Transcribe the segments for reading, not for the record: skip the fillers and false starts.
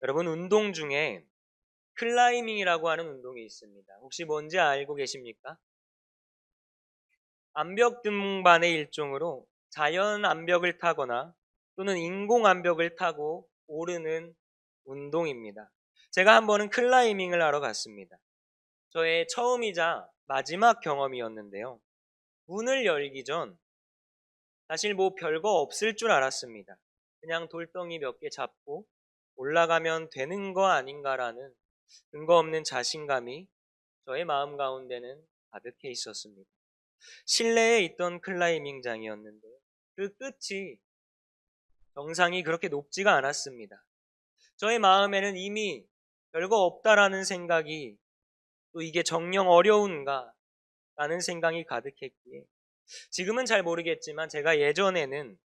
여러분, 운동 중에 클라이밍이라고 하는 운동이 있습니다. 혹시 뭔지 알고 계십니까? 암벽 등반의 일종으로 자연 암벽을 타거나 또는 인공 암벽을 타고 오르는 운동입니다. 제가 한 번은 클라이밍을 하러 갔습니다. 저의 처음이자 마지막 경험이었는데요. 문을 열기 전 사실 뭐 별거 없을 줄 알았습니다. 그냥 돌덩이 몇 개 잡고 올라가면 되는 거 아닌가라는 근거 없는 자신감이 저의 마음 가운데는 가득해 있었습니다. 실내에 있던 클라이밍장이었는데요. 그 끝이 정상이 그렇게 높지가 않았습니다. 저의 마음에는 이미 별거 없다라는 생각이, 또 이게 정녕 어려운가 라는 생각이 가득했기에, 지금은 잘 모르겠지만 제가 예전에는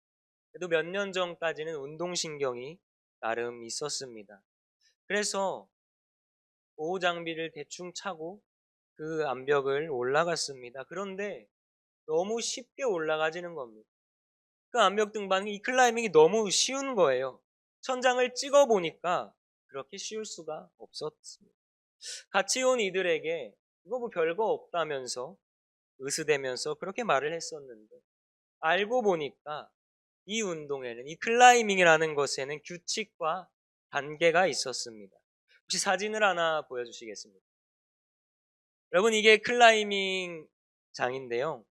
그래도 몇 년 전까지는 운동신경이 나름 있었습니다. 그래서 보호 장비를 대충 차고 그 암벽을 올라갔습니다. 그런데 너무 쉽게 올라가지는 겁니다. 그 암벽 등반, 이 클라이밍이 너무 쉬운 거예요. 천장을 찍어 보니까 그렇게 쉬울 수가 없었습니다. 같이 온 이들에게 이거 뭐 별거 없다면서 으스대면서 그렇게 말을 했었는데, 알고 보니까 이 운동에는, 이 클라이밍이라는 것에는 규칙과 단계가 있었습니다. 혹시 사진을 하나 보여주시겠습니까? 여러분, 이게 클라이밍 장인데요.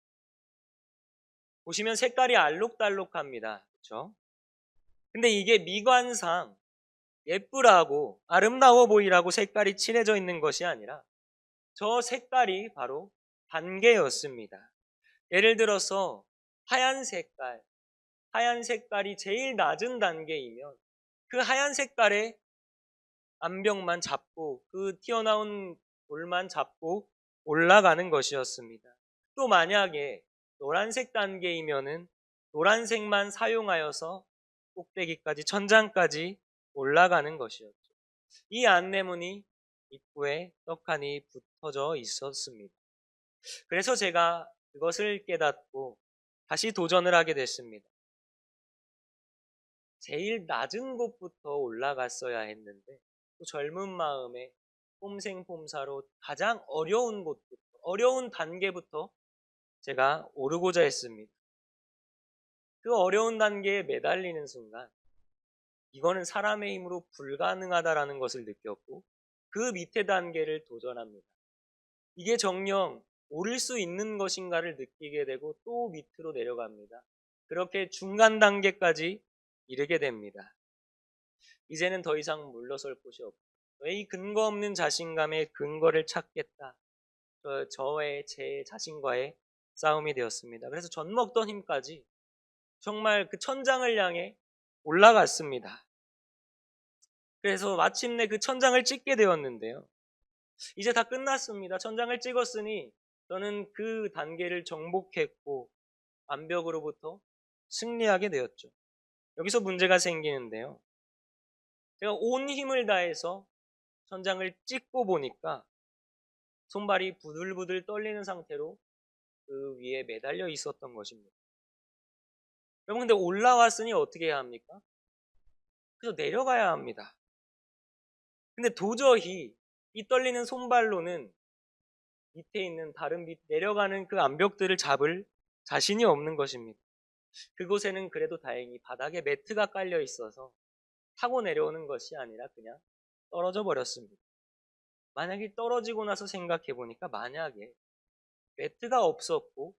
보시면 색깔이 알록달록합니다. 그렇죠? 근데 이게 미관상 예쁘라고 아름다워 보이라고 색깔이 칠해져 있는 것이 아니라 저 색깔이 바로 단계였습니다. 예를 들어서 하얀 색깔이 제일 낮은 단계이면 그 하얀 색깔의 암벽만 잡고, 그 튀어나온 돌만 잡고 올라가는 것이었습니다. 또 만약에 노란색 단계이면은 노란색만 사용하여서 꼭대기까지, 천장까지 올라가는 것이었죠. 이 안내문이 입구에 떡하니 붙어져 있었습니다. 그래서 제가 그것을 깨닫고 다시 도전을 하게 됐습니다. 제일 낮은 곳부터 올라갔어야 했는데, 또 젊은 마음에 폼생폼사로 가장 어려운 곳부터, 어려운 단계부터 제가 오르고자 했습니다. 그 어려운 단계에 매달리는 순간 이거는 사람의 힘으로 불가능하다라는 것을 느꼈고, 그 밑에 단계를 도전합니다. 이게 정녕 오를 수 있는 것인가를 느끼게 되고 또 밑으로 내려갑니다. 그렇게 중간 단계까지 이르게 됩니다. 이제는 더 이상 물러설 곳이 없고, 이 근거 없는 자신감의 근거를 찾겠다. 제 자신과의 싸움이 되었습니다. 그래서 젖 먹던 힘까지 정말 그 천장을 향해 올라갔습니다. 그래서 마침내 그 천장을 찍게 되었는데요. 이제 다 끝났습니다. 천장을 찍었으니 저는 그 단계를 정복했고 암벽으로부터 승리하게 되었죠. 여기서 문제가 생기는데요. 제가 온 힘을 다해서 천장을 찍고 보니까 손발이 부들부들 떨리는 상태로 그 위에 매달려 있었던 것입니다. 여러분, 근데 올라왔으니 어떻게 해야 합니까? 그래서 내려가야 합니다. 근데 도저히 이 떨리는 손발로는 밑에 있는 다른 내려가는 그 암벽들을 잡을 자신이 없는 것입니다. 그곳에는 그래도 다행히 바닥에 매트가 깔려 있어서 타고 내려오는 것이 아니라 그냥 떨어져 버렸습니다. 만약에 떨어지고 나서 생각해 보니까, 만약에 매트가 없었고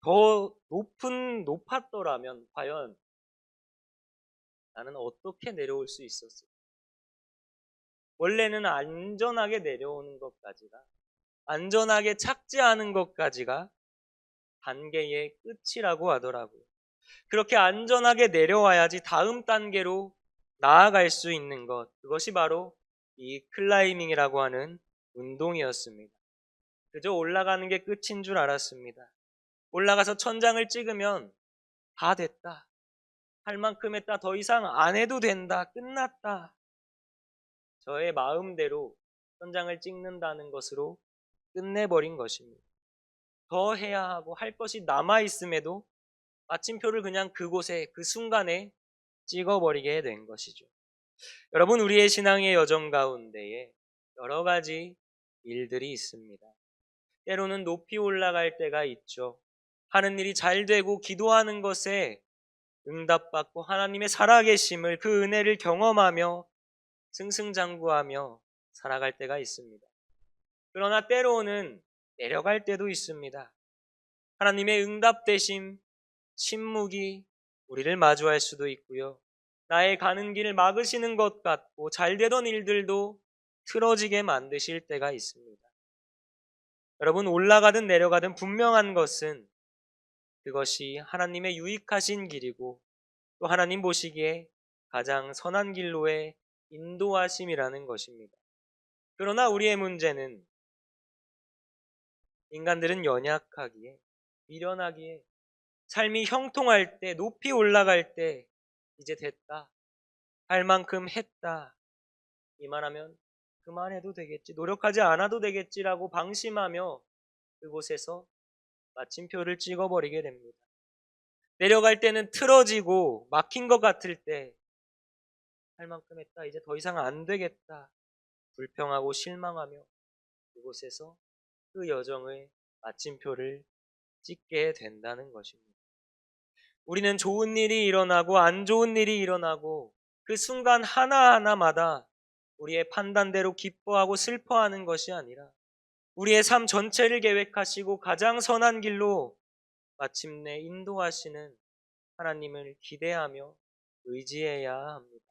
더 높았더라면 과연 나는 어떻게 내려올 수 있었을까? 원래는 안전하게 내려오는 것까지가, 안전하게 착지하는 것까지가 단계의 끝이라고 하더라고요. 그렇게 안전하게 내려와야지 다음 단계로 나아갈 수 있는 것, 그것이 바로 이 클라이밍이라고 하는 운동이었습니다. 그저 올라가는 게 끝인 줄 알았습니다. 올라가서 천장을 찍으면 다 됐다, 할 만큼 했다, 더 이상 안 해도 된다, 끝났다. 저의 마음대로 천장을 찍는다는 것으로 끝내버린 것입니다. 더 해야 하고 할 것이 남아있음에도 마침표를 그냥 그곳에, 그 순간에 찍어버리게 된 것이죠. 여러분, 우리의 신앙의 여정 가운데에 여러 가지 일들이 있습니다. 때로는 높이 올라갈 때가 있죠. 하는 일이 잘 되고 기도하는 것에 응답받고 하나님의 살아계심을, 그 은혜를 경험하며 승승장구하며 살아갈 때가 있습니다. 그러나 때로는 내려갈 때도 있습니다. 하나님의 응답되심, 침묵이 우리를 마주할 수도 있고요. 나의 가는 길을 막으시는 것 같고 잘 되던 일들도 틀어지게 만드실 때가 있습니다. 여러분, 올라가든 내려가든 분명한 것은 그것이 하나님의 유익하신 길이고 또 하나님 보시기에 가장 선한 길로의 인도하심이라는 것입니다. 그러나 우리의 문제는 인간들은 연약하기에, 미련하기에, 삶이 형통할 때, 높이 올라갈 때 이제 됐다, 할 만큼 했다, 이만하면 그만해도 되겠지, 노력하지 않아도 되겠지라고 방심하며 그곳에서 마침표를 찍어버리게 됩니다. 내려갈 때는 틀어지고 막힌 것 같을 때 할 만큼 했다, 이제 더 이상 안 되겠다, 불평하고 실망하며 그곳에서 그 여정의 마침표를 찍게 된다는 것입니다. 우리는 좋은 일이 일어나고 안 좋은 일이 일어나고 그 순간 하나하나마다 우리의 판단대로 기뻐하고 슬퍼하는 것이 아니라 우리의 삶 전체를 계획하시고 가장 선한 길로 마침내 인도하시는 하나님을 기대하며 의지해야 합니다.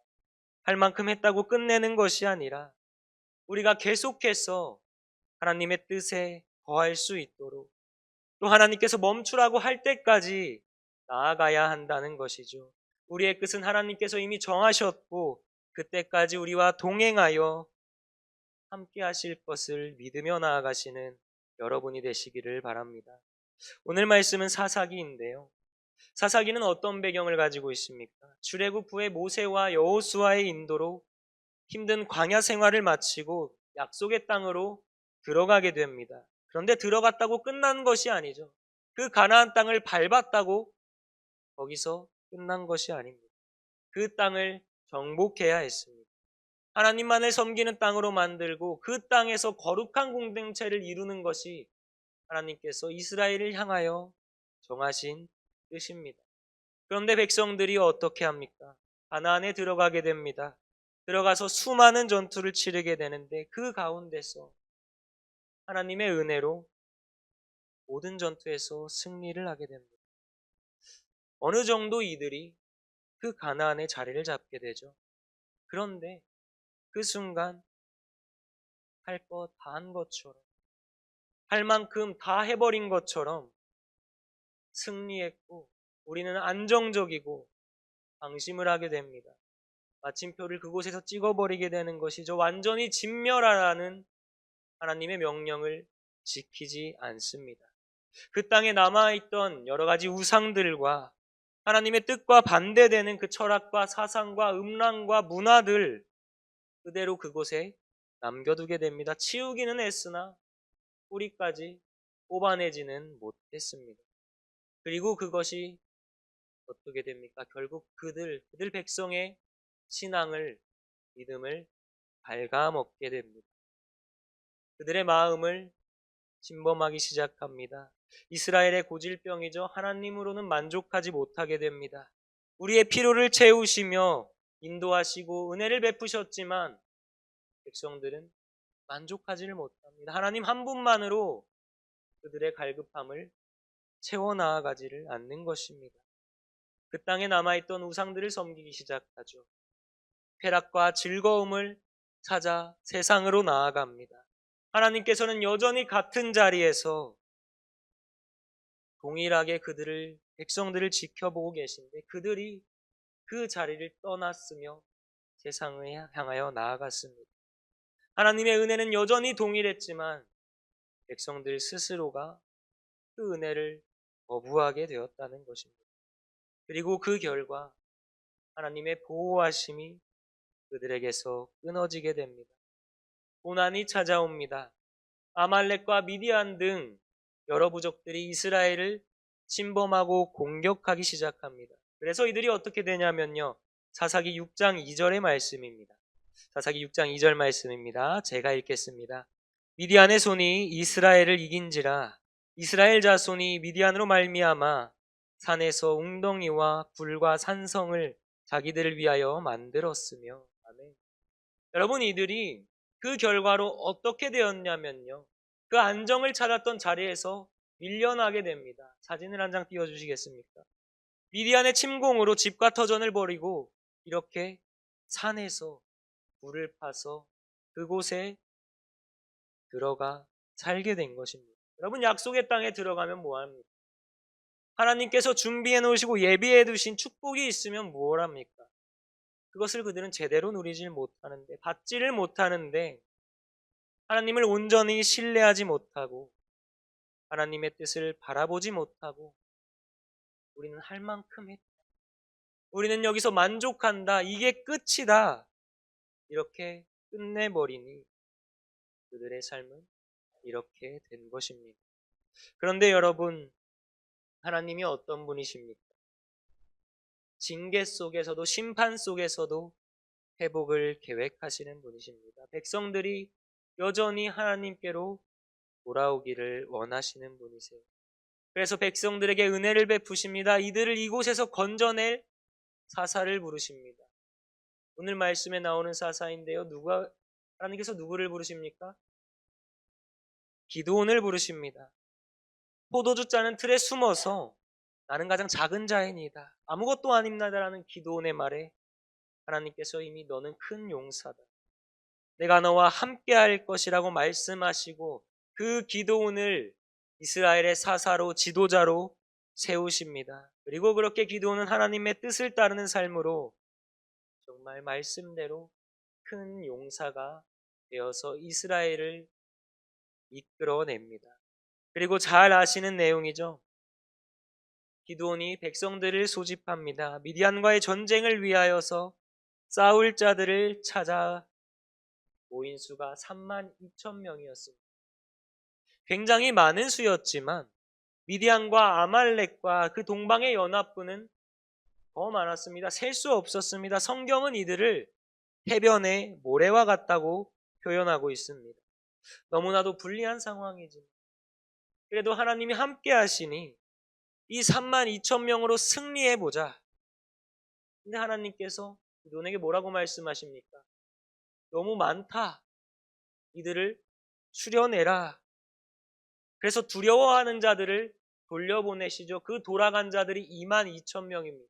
할 만큼 했다고 끝내는 것이 아니라 우리가 계속해서 하나님의 뜻에 거할 수 있도록 또 하나님께서 멈추라고 할 때까지 나아가야 한다는 것이죠. 우리의 끝은 하나님께서 이미 정하셨고 그때까지 우리와 동행하여 함께 하실 것을 믿으며 나아가시는 여러분이 되시기를 바랍니다. 오늘 말씀은 사사기인데요. 사사기는 어떤 배경을 가지고 있습니까? 출애굽 후에 모세와 여호수아의 인도로 힘든 광야 생활을 마치고 약속의 땅으로 들어가게 됩니다. 그런데 들어갔다고 끝난 것이 아니죠. 그 가나안 땅을 밟았다고 거기서 끝난 것이 아닙니다. 그 땅을 정복해야 했습니다. 하나님만을 섬기는 땅으로 만들고 그 땅에서 거룩한 공동체를 이루는 것이 하나님께서 이스라엘을 향하여 정하신 뜻입니다. 그런데 백성들이 어떻게 합니까? 가나안에 들어가게 됩니다. 들어가서 수많은 전투를 치르게 되는데 그 가운데서 하나님의 은혜로 모든 전투에서 승리를 하게 됩니다. 어느 정도 이들이 그 가나안의 자리를 잡게 되죠. 그런데 그 순간 할 것 다 한 것처럼, 할 만큼 다 해버린 것처럼 승리했고 우리는 안정적이고 방심을 하게 됩니다. 마침표를 그곳에서 찍어버리게 되는 것이죠. 완전히 진멸하라는 하나님의 명령을 지키지 않습니다. 그 땅에 남아있던 여러 가지 우상들과 하나님의 뜻과 반대되는 그 철학과 사상과 음란과 문화들 그대로 그곳에 남겨두게 됩니다. 치우기는 애쓰나 뿌리까지 뽑아내지는 못했습니다. 그리고 그것이 어떻게 됩니까? 결국 그들 백성의 신앙을, 믿음을 갉아먹게 됩니다. 그들의 마음을 침범하기 시작합니다. 이스라엘의 고질병이죠. 하나님으로는 만족하지 못하게 됩니다. 우리의 필요를 채우시며 인도하시고 은혜를 베푸셨지만 백성들은 만족하지를 못합니다. 하나님 한 분만으로 그들의 갈급함을 채워나가지를 않는 것입니다. 그 땅에 남아있던 우상들을 섬기기 시작하죠. 쾌락과 즐거움을 찾아 세상으로 나아갑니다. 하나님께서는 여전히 같은 자리에서 동일하게 백성들을 지켜보고 계신데 그들이 그 자리를 떠났으며 세상을 향하여 나아갔습니다. 하나님의 은혜는 여전히 동일했지만 백성들 스스로가 그 은혜를 거부하게 되었다는 것입니다. 그리고 그 결과 하나님의 보호하심이 그들에게서 끊어지게 됩니다. 고난이 찾아옵니다. 아말렉과 미디안 등 여러 부족들이 이스라엘을 침범하고 공격하기 시작합니다. 그래서 이들이 어떻게 되냐면요. 사사기 6장 2절의 말씀입니다. 사사기 6장 2절 말씀입니다. 제가 읽겠습니다. 미디안의 손이 이스라엘을 이긴지라 이스라엘 자손이 미디안으로 말미암아 산에서 웅덩이와 굴과 산성을 자기들을 위하여 만들었으며. 아멘. 여러분, 이들이 그 결과로 어떻게 되었냐면요, 그 안정을 찾았던 자리에서 밀려나게 됩니다. 사진을 한 장 띄워주시겠습니까? 미디안의 침공으로 집과 터전을 버리고 이렇게 산에서 굴을 파서 그곳에 들어가 살게 된 것입니다. 여러분, 약속의 땅에 들어가면 뭐합니까? 하나님께서 준비해 놓으시고 예비해 두신 축복이 있으면 뭘 합니까? 그것을 그들은 제대로 누리질 못하는데, 받지를 못하는데, 하나님을 온전히 신뢰하지 못하고 하나님의 뜻을 바라보지 못하고 우리는 할 만큼 했다, 우리는 여기서 만족한다, 이게 끝이다, 이렇게 끝내버리니 그들의 삶은 이렇게 된 것입니다. 그런데 여러분, 하나님이 어떤 분이십니까? 징계 속에서도 심판 속에서도 회복을 계획하시는 분이십니다. 백성들이 여전히 하나님께로 돌아오기를 원하시는 분이세요. 그래서 백성들에게 은혜를 베푸십니다. 이들을 이곳에서 건져낼 사사를 부르십니다. 오늘 말씀에 나오는 사사인데요, 하나님께서 누구를 부르십니까? 기드온을 부르십니다. 포도주 짜는 틀에 숨어서 나는 가장 작은 자이니다, 아무것도 아닙니다라는 기드온의 말에 하나님께서 이미 너는 큰 용사다, 내가 너와 함께 할 것이라고 말씀하시고 그 기드온을 이스라엘의 사사로, 지도자로 세우십니다. 그리고 그렇게 기드온은 하나님의 뜻을 따르는 삶으로 정말 말씀대로 큰 용사가 되어서 이스라엘을 이끌어냅니다. 그리고 잘 아시는 내용이죠. 기드온이 백성들을 소집합니다. 미디안과의 전쟁을 위하여서 싸울 자들을 찾아 모인 수가 32,000명이었습니다. 굉장히 많은 수였지만 미디안과 아말렉과 그 동방의 연합군은 더 많았습니다. 셀 수 없었습니다. 성경은 이들을 해변의 모래와 같다고 표현하고 있습니다. 너무나도 불리한 상황이지만 그래도 하나님이 함께 하시니 이 32,000명으로 승리해보자. 근데 하나님께서 기드온에게 뭐라고 말씀하십니까? 너무 많다, 이들을 수려내라. 그래서 두려워하는 자들을 돌려보내시죠. 그 돌아간 자들이 22,000명입니다.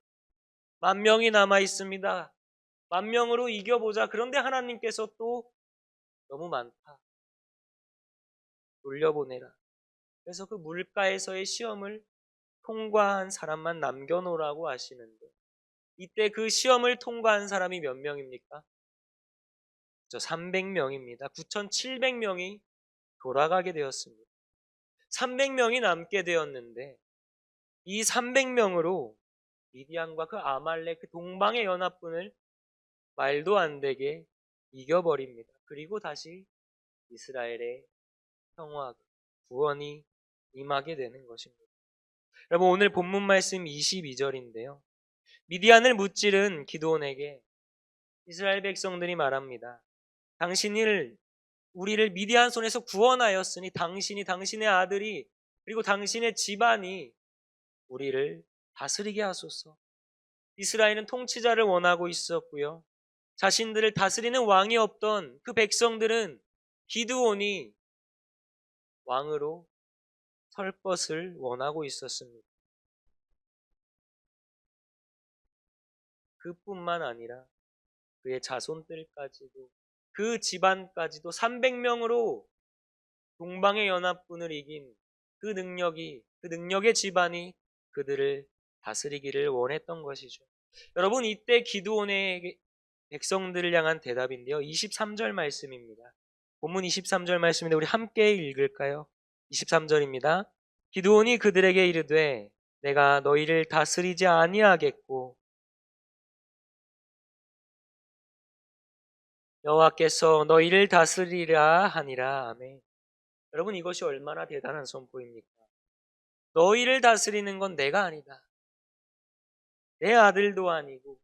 10,000명이 남아 있습니다. 10,000명으로 이겨보자. 그런데 하나님께서 또 너무 많다, 돌려보내라. 그래서 그 물가에서의 시험을 통과한 사람만 남겨놓으라고 하시는데, 이때 그 시험을 통과한 사람이 몇 명입니까? 300명입니다. 9,700명이 돌아가게 되었습니다. 300명이 남게 되었는데 이 300명으로 미디안과 그 아말렉, 그 동방의 연합군을 말도 안 되게 이겨버립니다. 그리고 다시 이스라엘의 평화, 구원이 임하게 되는 것입니다. 여러분, 오늘 본문 말씀 22절인데요. 미디안을 무찌른 기드온에게 이스라엘 백성들이 말합니다. 우리를 미디안 손에서 구원하였으니 당신이, 당신의 아들이, 그리고 당신의 집안이 우리를 다스리게 하소서. 이스라엘은 통치자를 원하고 있었고요, 자신들을 다스리는 왕이 없던 그 백성들은 기드온이 왕으로 설 것을 원하고 있었습니다. 그뿐만 아니라 그의 자손들까지도, 그 집안까지도 300명으로 동방의 연합군을 이긴 그 능력의 집안이 그들을 다스리기를 원했던 것이죠. 여러분, 이때 기드온의 백성들을 향한 대답인데요, 23절 말씀입니다. 본문 23절 말씀인데 우리 함께 읽을까요? 23절입니다. 기드온이 그들에게 이르되 내가 너희를 다스리지 아니하겠고 여호와께서 너희를 다스리라 하니라. 아멘. 여러분, 이것이 얼마나 대단한 선포입니까? 너희를 다스리는 건 내가 아니다, 내 아들도 아니고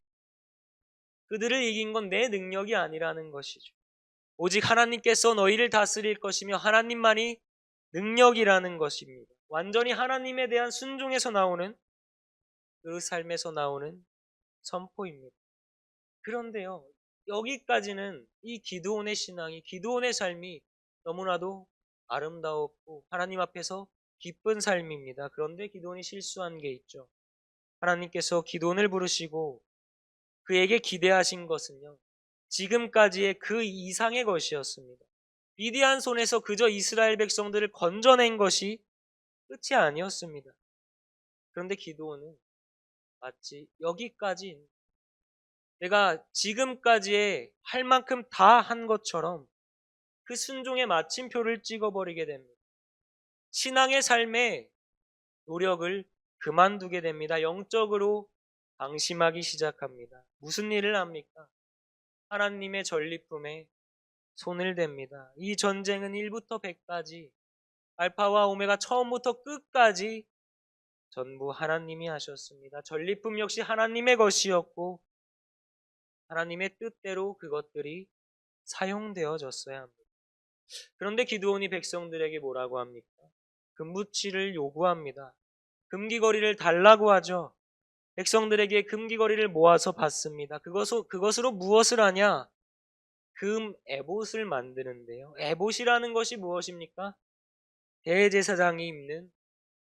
그들을 이긴 건 내 능력이 아니라는 것이죠. 오직 하나님께서 너희를 다스릴 것이며 하나님만이 능력이라는 것입니다. 완전히 하나님에 대한 순종에서 나오는, 그 삶에서 나오는 선포입니다. 그런데요, 여기까지는 이 기드온의 신앙이, 기드온의 삶이 너무나도 아름다웠고 하나님 앞에서 기쁜 삶입니다. 그런데 기드온이 실수한 게 있죠. 하나님께서 기드온을 부르시고 그에게 기대하신 것은요, 지금까지의 그 이상의 것이었습니다. 위대한 손에서 그저 이스라엘 백성들을 건져낸 것이 끝이 아니었습니다. 그런데 기드온은 마치 여기까지 내가 지금까지의 할 만큼 다 한 것처럼 그 순종의 마침표를 찍어버리게 됩니다. 신앙의 삶에 노력을 그만두게 됩니다. 영적으로 방심하기 시작합니다. 무슨 일을 합니까? 하나님의 전리품에 손을 댑니다. 이 전쟁은 1부터 100까지, 알파와 오메가 처음부터 끝까지 전부 하나님이 하셨습니다. 전리품 역시 하나님의 것이었고 하나님의 뜻대로 그것들이 사용되어졌어야 합니다. 그런데 기드온이 백성들에게 뭐라고 합니까? 금부치를 요구합니다. 금기거리를 달라고 하죠. 백성들에게 금기거리를 모아서 받습니다. 그것으로 무엇을 하냐? 금 에봇을 만드는데요. 에봇이라는 것이 무엇입니까? 대제사장이 입는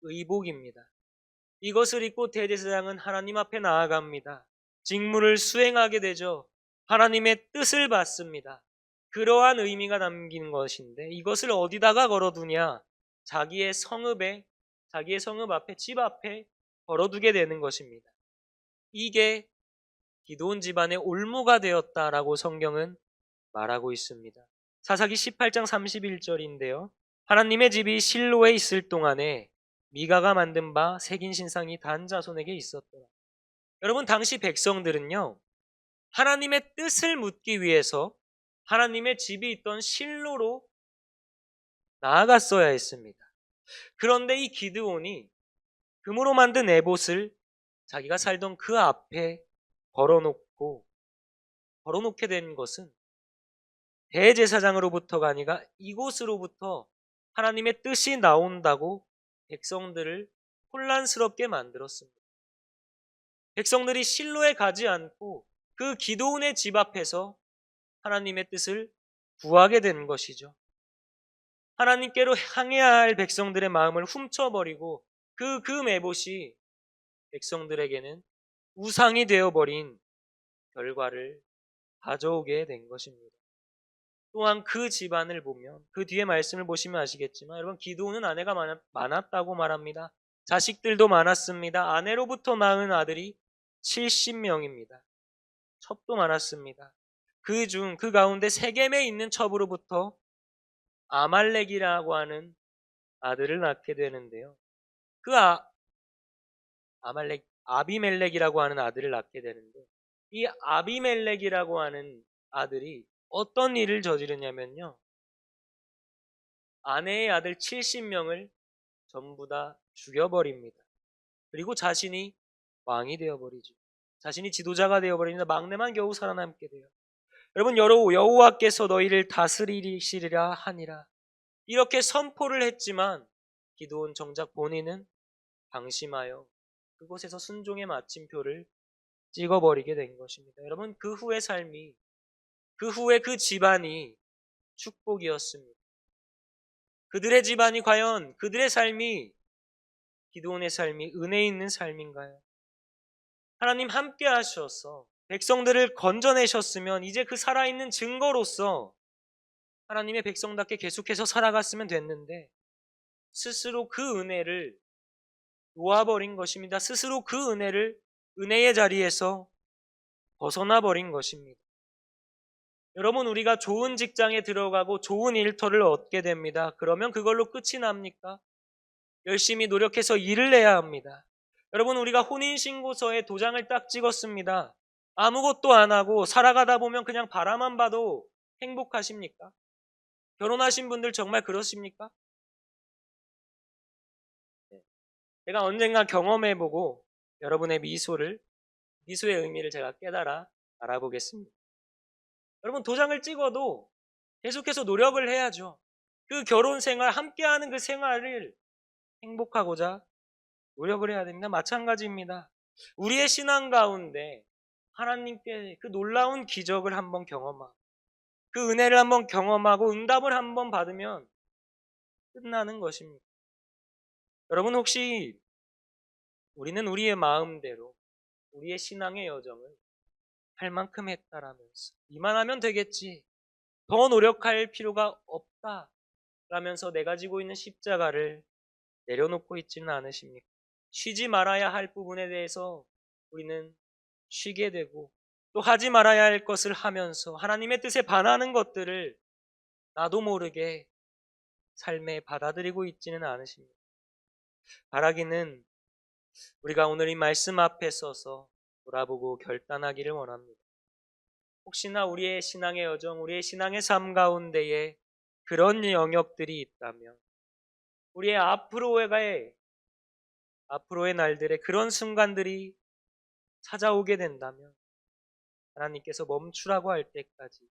의복입니다. 이것을 입고 대제사장은 하나님 앞에 나아갑니다. 직무를 수행하게 되죠. 하나님의 뜻을 받습니다. 그러한 의미가 담긴 것인데 이것을 어디다가 걸어두냐? 자기의 성읍 앞에, 집 앞에 걸어두게 되는 것입니다. 이게 기드온 집안의 올무가 되었다라고 성경은 말하고 있습니다. 사사기 18장 31절인데요. 하나님의 집이 실로에 있을 동안에 미가가 만든 바 새긴 신상이 단 자손에게 있었더라. 여러분, 당시 백성들은요, 하나님의 뜻을 묻기 위해서 하나님의 집이 있던 실로로 나아갔어야 했습니다. 그런데 이 기드온이 금으로 만든 에봇을 자기가 살던 그 앞에 걸어놓게 된 것은 대제사장으로부터가 아니라 이곳으로부터 하나님의 뜻이 나온다고 백성들을 혼란스럽게 만들었습니다. 백성들이 실로에 가지 않고 그 기드온의 집 앞에서 하나님의 뜻을 구하게 된 것이죠. 하나님께로 향해야 할 백성들의 마음을 훔쳐버리고 그 에봇이 백성들에게는 우상이 되어버린 결과를 가져오게 된 것입니다. 또한 그 집안을 보면, 그 뒤에 말씀을 보시면 아시겠지만, 여러분, 기드온은 아내가 많았다고 말합니다. 자식들도 많았습니다. 아내로부터 낳은 아들이 70명입니다. 첩도 많았습니다. 그 가운데 세겜에 있는 첩으로부터 아말렉이라고 하는 아들을 낳게 되는데요. 아비멜렉이라고 하는 아들을 낳게 되는데, 이 아비멜렉이라고 하는 아들이 어떤 일을 저지르냐면요, 아내의 아들 70명을 전부 다 죽여버립니다. 그리고 자신이 왕이 되어버리죠. 자신이 지도자가 되어버리는데 막내만 겨우 살아남게 돼요. 여러분, 여호와께서 너희를 다스리시리라 하니라, 이렇게 선포를 했지만 기드온 정작 본인은 방심하여 그곳에서 순종의 마침표를 찍어버리게 된 것입니다. 여러분, 그 후의 삶이, 그 후에 그 집안이 축복이었습니다. 그들의 집안이, 과연 그들의 삶이, 기드온의 삶이 은혜 있는 삶인가요? 하나님 함께 하셔서 백성들을 건져내셨으면 이제 그 살아있는 증거로서 하나님의 백성답게 계속해서 살아갔으면 됐는데 스스로 그 은혜를 놓아버린 것입니다. 스스로 그 은혜의 자리에서 벗어나 버린 것입니다. 여러분, 우리가 좋은 직장에 들어가고 좋은 일터를 얻게 됩니다. 그러면 그걸로 끝이 납니까? 열심히 노력해서 일을 해야 합니다. 여러분, 우리가 혼인신고서에 도장을 딱 찍었습니다. 아무것도 안 하고 살아가다 보면 그냥 바라만 봐도 행복하십니까? 결혼하신 분들 정말 그러십니까? 제가 언젠가 경험해보고 여러분의 미소의 의미를 제가 깨달아 알아보겠습니다. 여러분, 도장을 찍어도 계속해서 노력을 해야죠. 그 결혼 생활, 함께하는 그 생활을 행복하고자 노력을 해야 됩니다. 마찬가지입니다. 우리의 신앙 가운데 하나님께 그 놀라운 기적을 한번 경험하고 그 은혜를 한번 경험하고 응답을 한번 받으면 끝나는 것입니다. 여러분, 혹시 우리는 우리의 마음대로 우리의 신앙의 여정을 할 만큼 했다라면서 이만하면 되겠지, 더 노력할 필요가 없다 라면서 내가 지고 있는 십자가를 내려놓고 있지는 않으십니까? 쉬지 말아야 할 부분에 대해서 우리는 쉬게 되고 또 하지 말아야 할 것을 하면서 하나님의 뜻에 반하는 것들을 나도 모르게 삶에 받아들이고 있지는 않으십니까? 바라기는 우리가 오늘 이 말씀 앞에 서서 돌아보고 결단하기를 원합니다. 혹시나 우리의 신앙의 여정, 우리의 신앙의 삶 가운데에 그런 영역들이 있다면 우리의 앞으로의 날들에 그런 순간들이 찾아오게 된다면 하나님께서 멈추라고 할 때까지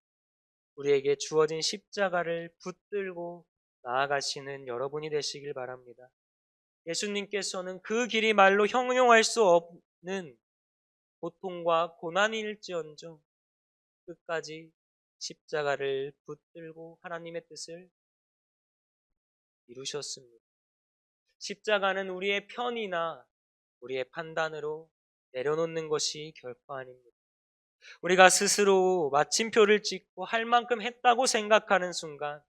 우리에게 주어진 십자가를 붙들고 나아가시는 여러분이 되시길 바랍니다. 예수님께서는 그 길이 말로 형용할 수 없는 고통과 고난일지언정 끝까지 십자가를 붙들고 하나님의 뜻을 이루셨습니다. 십자가는 우리의 편이나 우리의 판단으로 내려놓는 것이 결코 아닙니다. 우리가 스스로 마침표를 찍고 할 만큼 했다고 생각하는 순간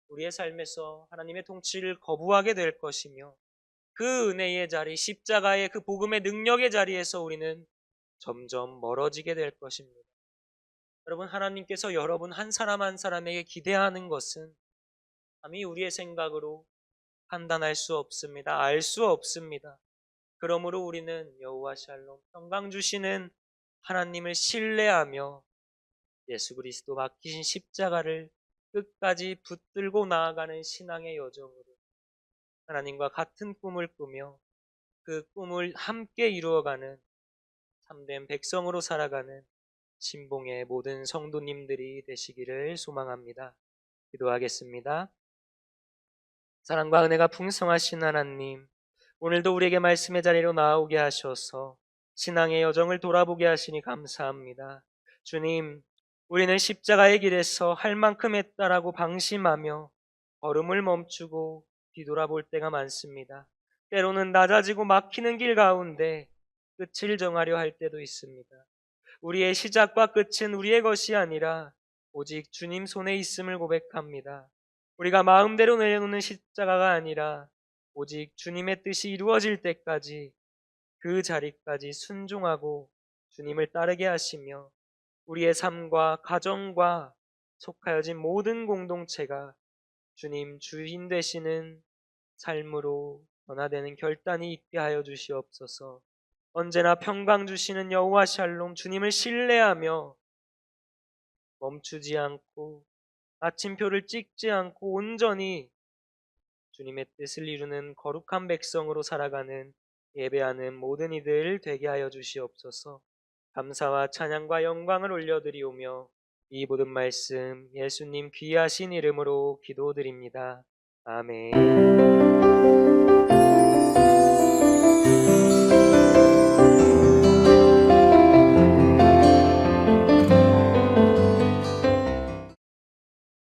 우리의 삶에서 하나님의 통치를 거부하게 될 것이며 그 은혜의 자리, 십자가의 그 복음의 능력의 자리에서 우리는 점점 멀어지게 될 것입니다. 여러분, 하나님께서 여러분 한 사람 한 사람에게 기대하는 것은 감히 우리의 생각으로 판단할 수 없습니다. 알 수 없습니다. 그러므로 우리는 여호와 샬롬, 평강 주시는 하나님을 신뢰하며 예수 그리스도 맡기신 십자가를 끝까지 붙들고 나아가는 신앙의 여정으로 하나님과 같은 꿈을 꾸며 그 꿈을 함께 이루어가는 참된 백성으로 살아가는 신봉의 모든 성도님들이 되시기를 소망합니다. 기도하겠습니다. 사랑과 은혜가 풍성하신 하나님, 오늘도 우리에게 말씀의 자리로 나오게 하셔서 신앙의 여정을 돌아보게 하시니 감사합니다. 주님, 우리는 십자가의 길에서 할 만큼 했다라고 방심하며 걸음을 멈추고 뒤돌아볼 때가 많습니다. 때로는 낮아지고 막히는 길 가운데 끝을 정하려 할 때도 있습니다. 우리의 시작과 끝은 우리의 것이 아니라 오직 주님 손에 있음을 고백합니다. 우리가 마음대로 내려놓는 십자가가 아니라 오직 주님의 뜻이 이루어질 때까지 그 자리까지 순종하고 주님을 따르게 하시며 우리의 삶과 가정과 속하여진 모든 공동체가 주님 주인 되시는 삶으로 변화되는 결단이 있게 하여 주시옵소서. 언제나 평강 주시는 여호와 샬롬 주님을 신뢰하며 멈추지 않고 마침표를 찍지 않고 온전히 주님의 뜻을 이루는 거룩한 백성으로 살아가는 예배하는 모든 이들 되게 하여 주시옵소서. 감사와 찬양과 영광을 올려드리오며 이 모든 말씀 예수님 귀하신 이름으로 기도드립니다. 아멘.